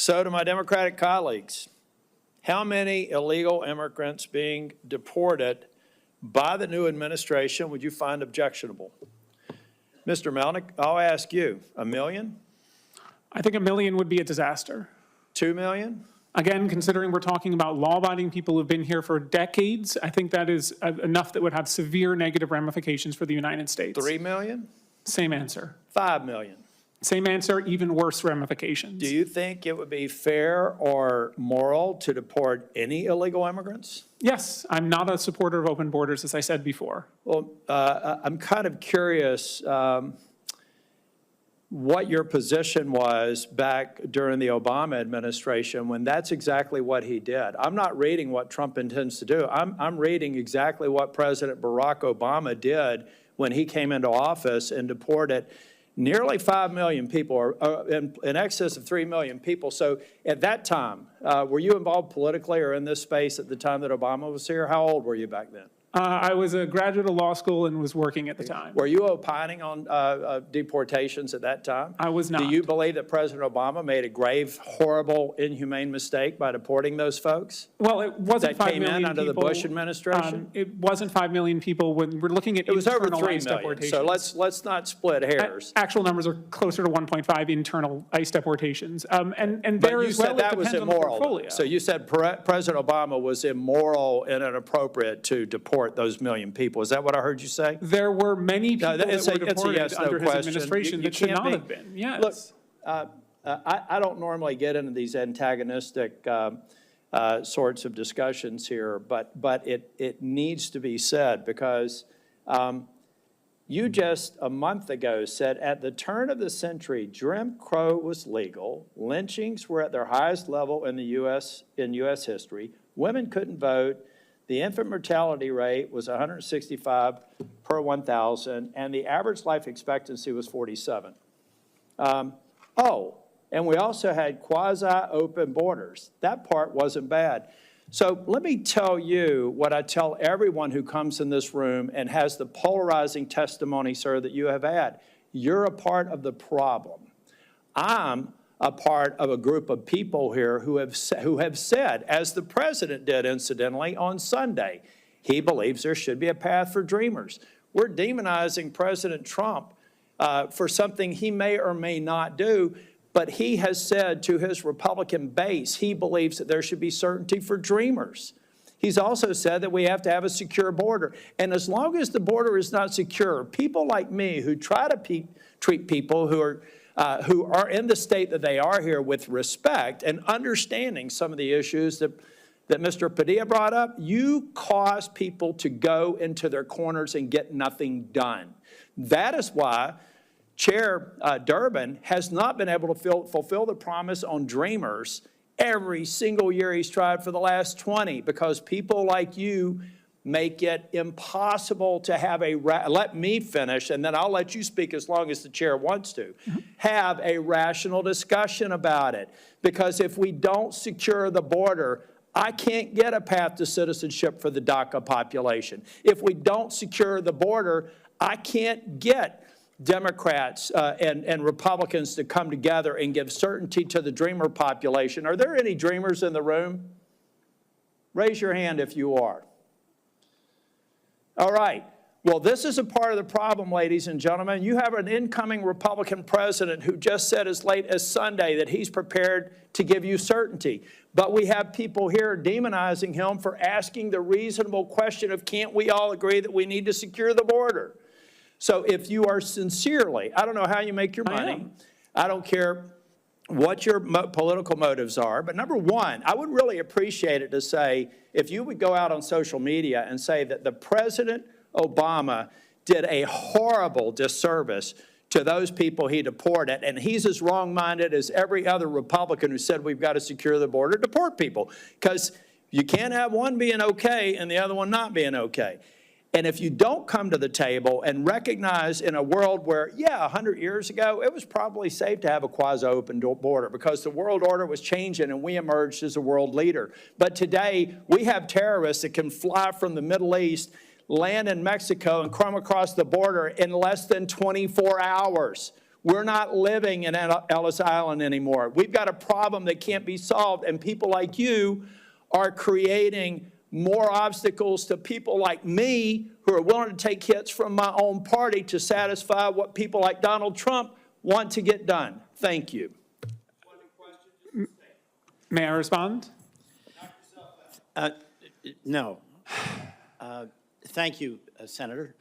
So to my Democratic colleagues, how many illegal immigrants being deported by the new administration would you find objectionable? Mr. Melnick, I'll ask you, 1 million? I think 1 million would be a disaster. 2 million? Again, considering we're talking about law-abiding people who've been here for decades, I think that is enough that would have severe negative ramifications for the United States. 3 million? Same answer. 5 million? Same answer, even worse ramifications. Do you think it would be fair or moral to deport any illegal immigrants? Yes, I'm not a supporter of open borders, as I said before. Well, I'm kind of curious what your position was back during the Obama administration when that's exactly what he did. I'm not reading what Trump intends to do. I'm reading exactly what President Barack Obama did when he came into office and deported nearly 5 million people, or in excess of 3 million people. So at that time, were you involved politically or in this space at the time that Obama was here? How old were you back then? I was a graduate of law school and was working at the time. Were you opining on deportations at that time? I was not. Do you believe that President Obama made a grave, horrible, inhumane mistake by deporting those folks? Well, it wasn't 5 million people. That came in under the Bush administration? It wasn't 5 million people. When we're looking at it was over 3 million, deportations. so let's not split hairs. Actual numbers are closer to 1.5 internal ICE deportations. And but there you as said well, that was immoral. So you said President Obama was immoral and inappropriate to deport those million people. Is that what I heard you say? There were many people that were deported under his question. administration that should not have been. Yes. Look, I don't normally get into these antagonistic sorts of discussions here, but it needs to be said because you just a month ago said at the turn of the century, Jim Crow was legal, lynchings were at their highest level in the U.S. history, women couldn't vote, the infant mortality rate was 165 per 1,000, and the average life expectancy was 47. And we also had quasi-open borders. That part wasn't bad. So let me tell you what I tell everyone who comes in this room and has the polarizing testimony, sir, that you have had. You're a part of the problem. I'm a part of a group of people here who have said, as the president did, incidentally, on Sunday, he believes there should be a path for dreamers. We're demonizing President Trump for something he may or may not do, but he has said to his Republican base he believes that there should be certainty for dreamers. He's also said that we have to have a secure border. And as long as the border is not secure, people like me who try to treat people who are in the state that they are here with respect and understanding some of the issues that Mr. Padilla brought up, you cause people to go into their corners and get nothing done. That is why Chair Durbin has not been able to fulfill the promise on dreamers every single year he's tried for the last 20, because people like you make it impossible to have let me finish, and then I'll let you speak as long as the chair wants to, have a rational discussion about it. Because if we don't secure the border, I can't get a path to citizenship for the DACA population. If we don't secure the border, I can't get Democrats and Republicans to come together and give certainty to the dreamer population. Are there any dreamers in the room? Raise your hand if you are. All right. Well, this is a part of the problem, ladies and gentlemen. You have an incoming Republican president who just said as late as Sunday that he's prepared to give you certainty. But we have people here demonizing him for asking the reasonable question of, can't we all agree that we need to secure the border? So if you are sincerely, I don't know how you make your money. I don't care what your political motives are. But number one, I would really appreciate it to say, if you would go out on social media and say that the President Obama did a horrible disservice to those people he deported, and he's as wrong-minded as every other Republican who said we've got to secure the border, deport people. Because you can't have one being okay and the other one not being okay. And if you don't come to the table and recognize in a world where, 100 years ago, it was probably safe to have a quasi-open border because the world order was changing and we emerged as a world leader. But today, we have terrorists that can fly from the Middle East, land in Mexico, and come across the border in less than 24 hours. We're not living in Ellis Island anymore. We've got a problem that can't be solved, and people like you are creating more obstacles to people like me who are willing to take hits from my own party to satisfy what people like Donald Trump want to get done. Thank you. May I respond? No. Thank you, Senator.